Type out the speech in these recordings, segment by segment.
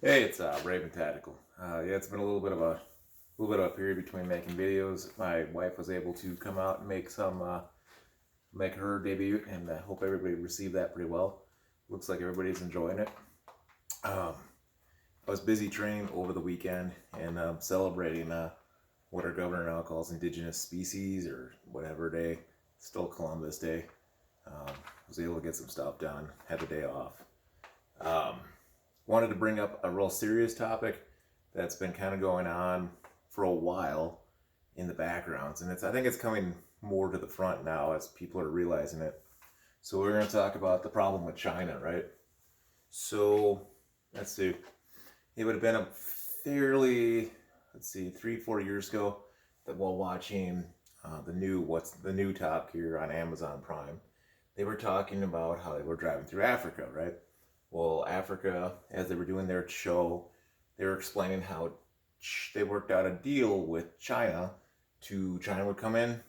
Hey, it's Raven Tactical. Yeah, it's been a little bit of a period between making videos. My wife was able to come out and make her debut, and I hope everybody received that pretty well. Looks like everybody's enjoying it. Um, I was busy training over the weekend and celebrating what our governor now calls Indigenous Species or whatever day, still Columbus Day. Was able to get some stuff done. Had the day off. Um, Wanted to bring up a real serious topic that's been kind of going on for a while in the backgrounds, and I think it's coming more to the front now as people are realizing it. So we're going to talk about the problem with China, right? So let's see. It would have been a fairly, let's see, 3 4 years ago that while watching what's the new Top Gear on Amazon Prime, they were talking about how they were driving through Africa, right? Well, Africa, as they were doing their show, they were explaining how they worked out a deal with China would come in,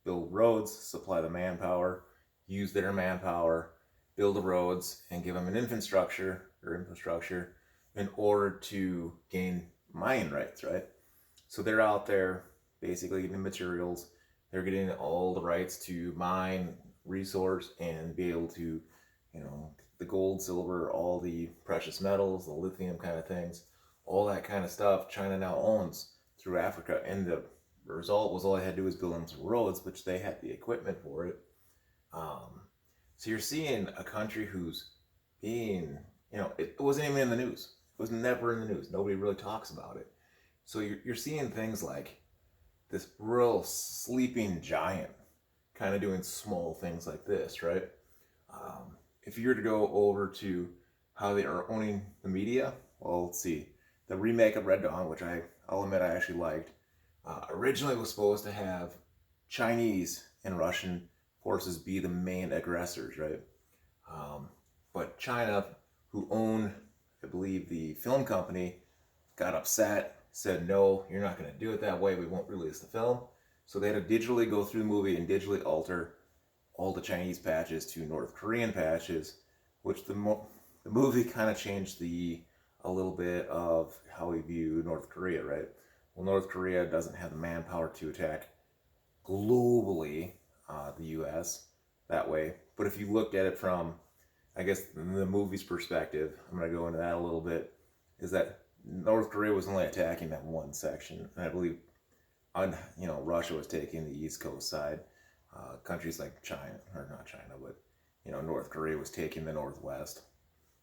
build roads, supply the manpower, use their manpower, build the roads, and give them an infrastructure in order to gain mining rights, right? So they're out there basically getting the materials. They're getting all the rights to mine, resource, and be able to, the gold, silver, all the precious metals, the lithium kind of things, all that kind of stuff. China now owns through Africa, and the result was all I had to do was build them some roads, which they had the equipment for it. Um, so you're seeing a country who's being, it wasn't even in the news. It was never in the news. Nobody really talks about it. So you're seeing things like this real sleeping giant kind of doing small things like this, right? If you were to go over to how they are owning the media, well, let's see. The remake of Red Dawn, which I'll admit I actually liked, originally was supposed to have Chinese and Russian forces be the main aggressors, right? Um, but China, who owned, I believe, the film company, got upset, said, no, you're not going to do it that way. We won't release the film. So they had to digitally go through the movie and digitally alter all the Chinese patches to North Korean patches, which the movie kind of changed a little bit of how we view North Korea, right? Well, North Korea doesn't have the manpower to attack globally the U.S. that way. But if you looked at it from, I guess, the movie's perspective, I'm going to go into that a little bit, is that North Korea was only attacking that one section, and I believe, Russia was taking the East Coast side. Countries like China, or not China, but North Korea was taking the Northwest,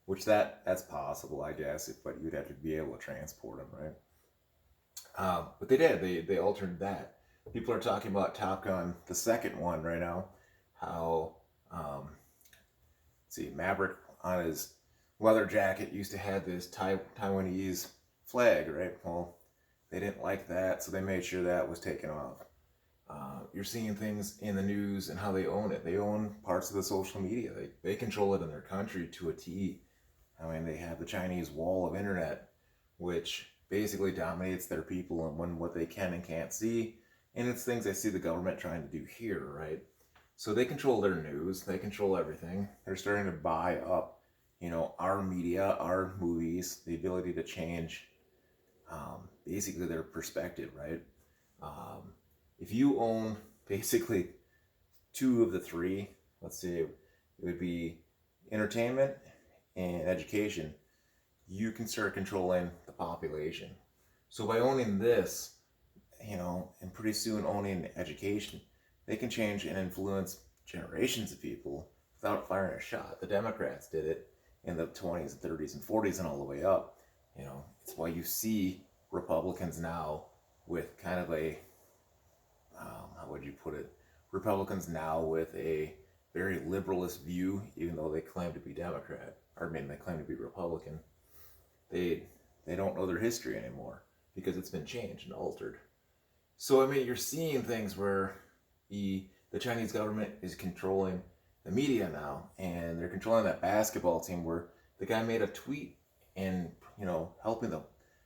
which that's possible, I guess, but you'd have to be able to transport them, right? But they did. They altered that. People are talking about Top Gun, the second one, right now. How see Maverick on his leather jacket used to have this Taiwanese flag, right? Well, they didn't like that, so they made sure that was taken off. You're seeing things in the news and how they own it. They own parts of the social media. They control it in their country to a T. I mean, they have the Chinese wall of internet, which basically dominates their people and what they can and can't see. And it's things I see the government trying to do here, right? So they control their news, they control everything. They're starting to buy up, our media, our movies, the ability to change basically their perspective, right? Um, if you own basically two of the three, let's say it would be entertainment and education, you can start controlling the population. So by owning this, and pretty soon owning education, they can change and influence generations of people without firing a shot. The Democrats did it in the 20s, 30s, and 40s, and all the way up. It's why you see Republicans now with kind of a, how would you put it? Republicans now with a very liberalist view, even though they claim to be Democrat, or I mean, they claim to be Republican. They they don't know their history anymore because it's been changed and altered. So I mean, you're seeing things where the Chinese government is controlling the media now, and they're controlling that basketball team where the guy made a tweet and helping them,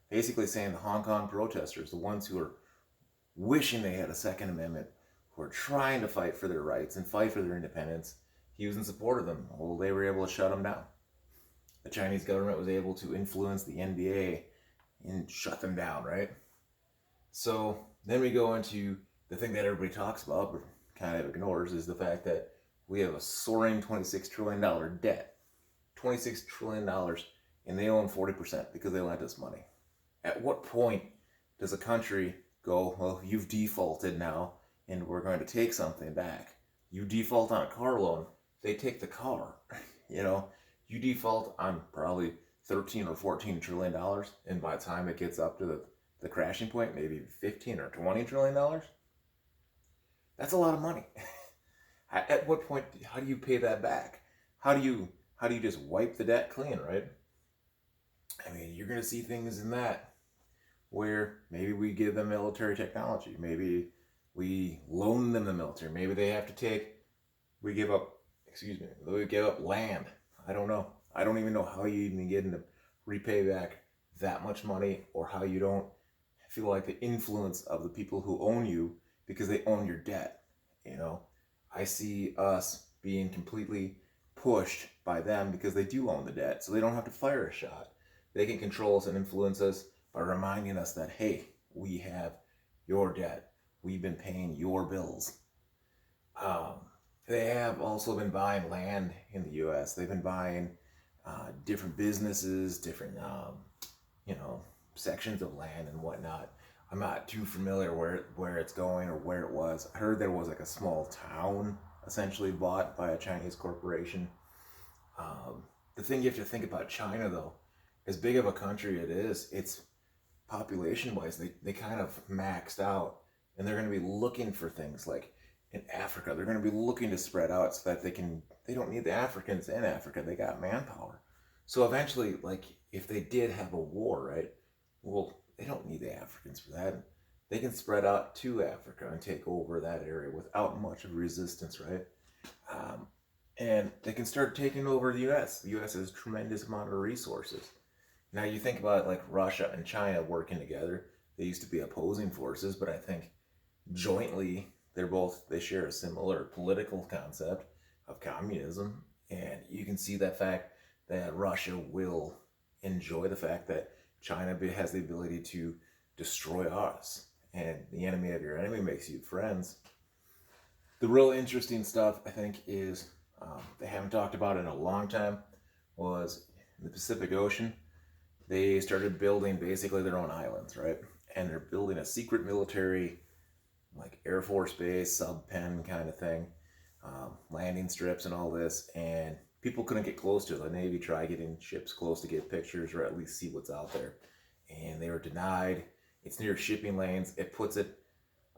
basically saying the Hong Kong protesters, the ones who are wishing they had a Second Amendment, who are trying to fight for their rights and fight for their independence, he was in support of them. Well, they were able to shut him down. the Chinese government was able to influence the NBA and shut them down, right? So then we go into the thing that everybody talks about but kind of ignores is the fact that we have a soaring $26 trillion debt. $26 trillion, and they own 40% because they lent us money. At what point does a country go, well, you've defaulted now, and we're going to take something back? You default on a car loan, they take the car. You know, you default on probably 13 or 14 trillion dollars, and by the time it gets up to the crashing point, maybe 15 or 20 trillion dollars. That's a lot of money. At what point, how do you pay that back? How do you just wipe the debt clean, right? I mean, you're going to see things in that where maybe we give them military technology. Maybe we loan them the military. Maybe they have to we give up land. I don't know. I don't even know how you even get to repay back that much money, or how you don't feel like the influence of the people who own you because they own your debt. You know, I see us being completely pushed by them because they do own the debt, so they don't have to fire a shot. They can control us and influence us by reminding us that, hey, we have your debt. We've been paying your bills. They have also been buying land in the U.S. They've been buying different businesses, different, sections of land and whatnot. I'm not too familiar where it's going or where it was. I heard there was like a small town essentially bought by a Chinese corporation. The thing you have to think about China, though, as big of a country it is, it's population-wise, they kind of maxed out, and they're going to be looking for things like in Africa. They're going to be looking to spread out so that they don't need the Africans in Africa. They got manpower. So eventually, like, if they did have a war, right, well, they don't need the Africans for that. They can spread out to Africa and take over that area without much of resistance, right? And they can start taking over the U.S. The U.S. has a tremendous amount of resources. Now you think about like Russia and China working together. They used to be opposing forces, but I think jointly they share a similar political concept of communism, and you can see that fact that Russia will enjoy the fact that China has the ability to destroy us, and the enemy of your enemy makes you friends. The real interesting stuff, I think, is they haven't talked about in a long time, was in the Pacific Ocean. They started building basically their own islands, right? And they're building a secret military, like Air Force base, sub-pen kind of thing, landing strips and all this. And people couldn't get close to it. The Navy tried getting ships close to get pictures or at least see what's out there. And they were denied. It's near shipping lanes. I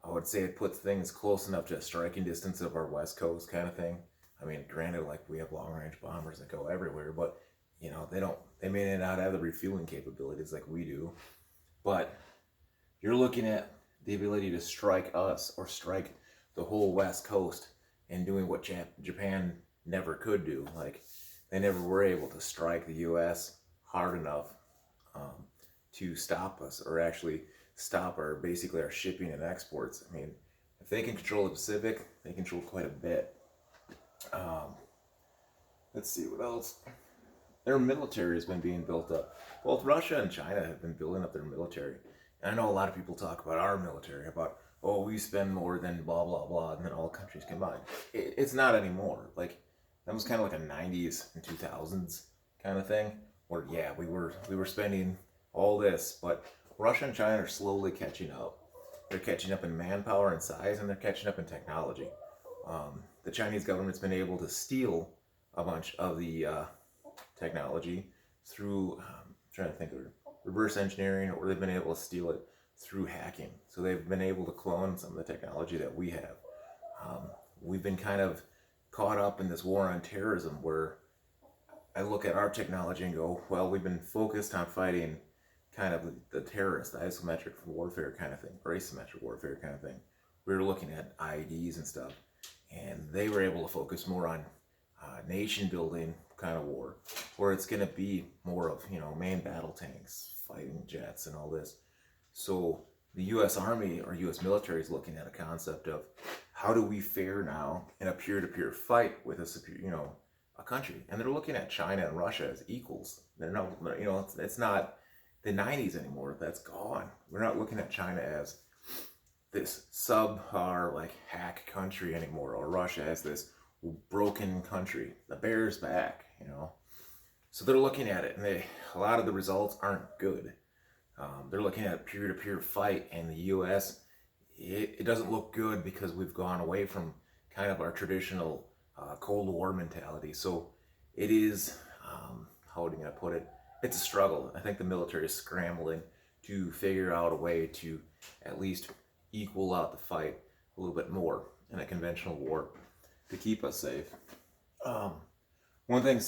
would say it puts things close enough to a striking distance of our West Coast kind of thing. I mean, granted, like, we have long-range bombers that go everywhere, but, they may not have the refueling capabilities like we do. But you're looking at the ability to strike us or strike the whole West Coast and doing what Japan never could do. Like, they never were able to strike the U.S. hard enough to stop us, or actually stop our shipping and exports. I mean, if they can control the Pacific, they control quite a bit. Let's see what else. Their military has been being built up. Both Russia and China have been building up their military. And I know a lot of people talk about our military, about, oh, we spend more than blah, blah, blah, and then all countries combined. It's not anymore. Like, that was kind of like a 90s and 2000s kind of thing, where, yeah, we were spending all this, but Russia and China are slowly catching up. They're catching up in manpower and size, and they're catching up in technology. The Chinese government's been able to steal a bunch of the technology through, trying to think of reverse engineering, or they've been able to steal it through hacking. So they've been able to clone some of the technology that we have. We've been kind of caught up in this war on terrorism, where I look at our technology and go, well, we've been focused on fighting kind of the terrorist, the isometric warfare kind of thing, or asymmetric warfare kind of thing. We were looking at IEDs and stuff, and they were able to focus more on nation building kind of war, where it's going to be more of, main battle tanks, fighting jets and all this. So the U.S. Army or U.S. military is looking at a concept of, how do we fare now in a peer-to-peer fight with a a country, and they're looking at China and Russia as equals. They're not, you know, it's not the 90s anymore. That's gone. We're not looking at China as this subpar, like, hack country anymore, or Russia as this broken country. The bear's back, you know. So they're looking at it, and a lot of the results aren't good. They're looking at a peer-to-peer fight, and the U.S., it doesn't look good because we've gone away from kind of our traditional Cold War mentality. So it is, how do you put it? It's a struggle. I think the military is scrambling to figure out a way to at least equal out the fight a little bit more in a conventional war to keep us safe. One thing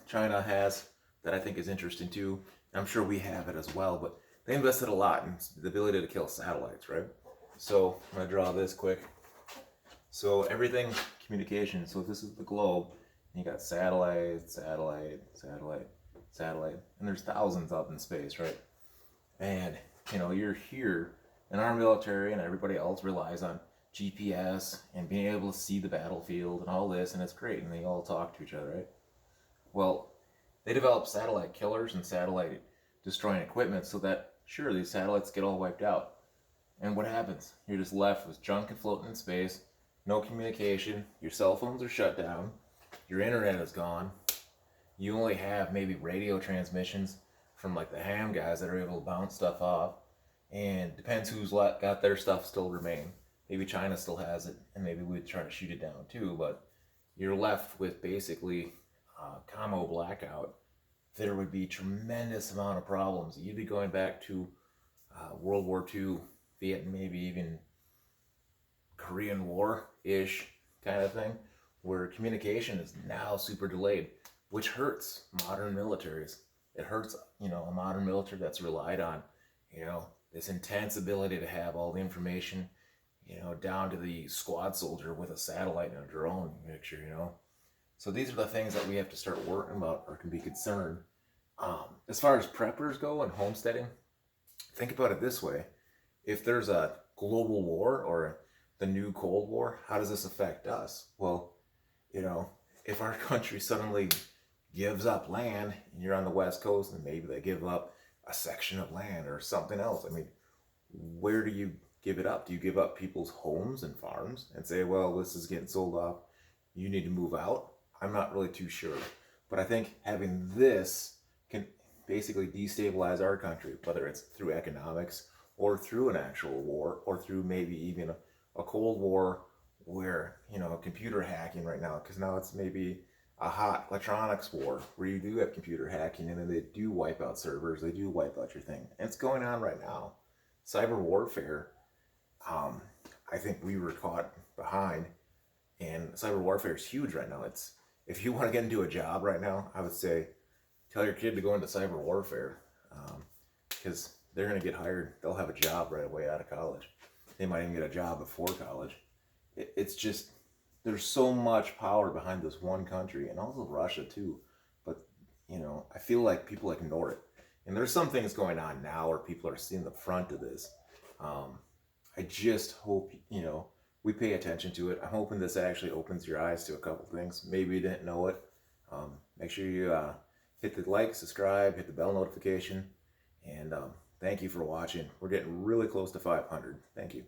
China has that I think is interesting too, and I'm sure we have it as well, but they invested a lot in the ability to kill satellites, right? So I'm going to draw this quick. So everything communication, so if this is the globe, you got satellite, satellite, satellite, satellite, and there's thousands up in space, right? And, you know, you're here, and our military and everybody else relies on GPS and being able to see the battlefield and all this, and it's great, and they all talk to each other, right? Well, they develop satellite killers and satellite destroying equipment so that, sure, these satellites get all wiped out. And what happens? You're just left with junk and floating in space, no communication, your cell phones are shut down, your internet is gone, you only have maybe radio transmissions from like the ham guys that are able to bounce stuff off, and depends who's got their stuff still remain. Maybe China still has it, and maybe we'd try to shoot it down too, but you're left with basically commo blackout. There would be tremendous amount of problems. You'd be going back to World War II, Vietnam, maybe even Korean War-ish kind of thing, where communication is now super delayed, which hurts modern militaries. It hurts, you know, a modern military that's relied on, you know, this intense ability to have all the information, you know, down to the squad soldier with a satellite and a drone picture, you know. So these are the things that we have to start worrying about or can be concerned. As far as preppers go and homesteading, think about it this way. If there's a global war or the new Cold War, how does this affect us? Well, you know, if our country suddenly gives up land and you're on the West Coast and maybe they give up a section of land or something else, I mean, where do you give it up? Do you give up people's homes and farms and say, well, this is getting sold off, you need to move out? I'm not really too sure. But I think having this can basically destabilize our country, whether it's through economics or through an actual war or through maybe even a Cold War where, you know, computer hacking right now, because now it's maybe a hot electronics war where you do have computer hacking and then they do wipe out servers, they do wipe out your thing. And it's going on right now. Cyber warfare, I think we were caught behind, and cyber warfare is huge right now. It's, if you want to get into a job right now, I would say tell your kid to go into cyber warfare, because they're going to get hired. They'll have a job right away out of college. They might even get a job before college. It's just, there's so much power behind this one country, and also Russia too. But, you know, I feel like people ignore it. And there's some things going on now where people are seeing the front of this. I just hope, you know, we pay attention to it. I'm hoping this actually opens your eyes to a couple things. Maybe you didn't know it. Make sure you hit the like, subscribe, hit the bell notification, and thank you for watching. We're getting really close to 500. Thank you.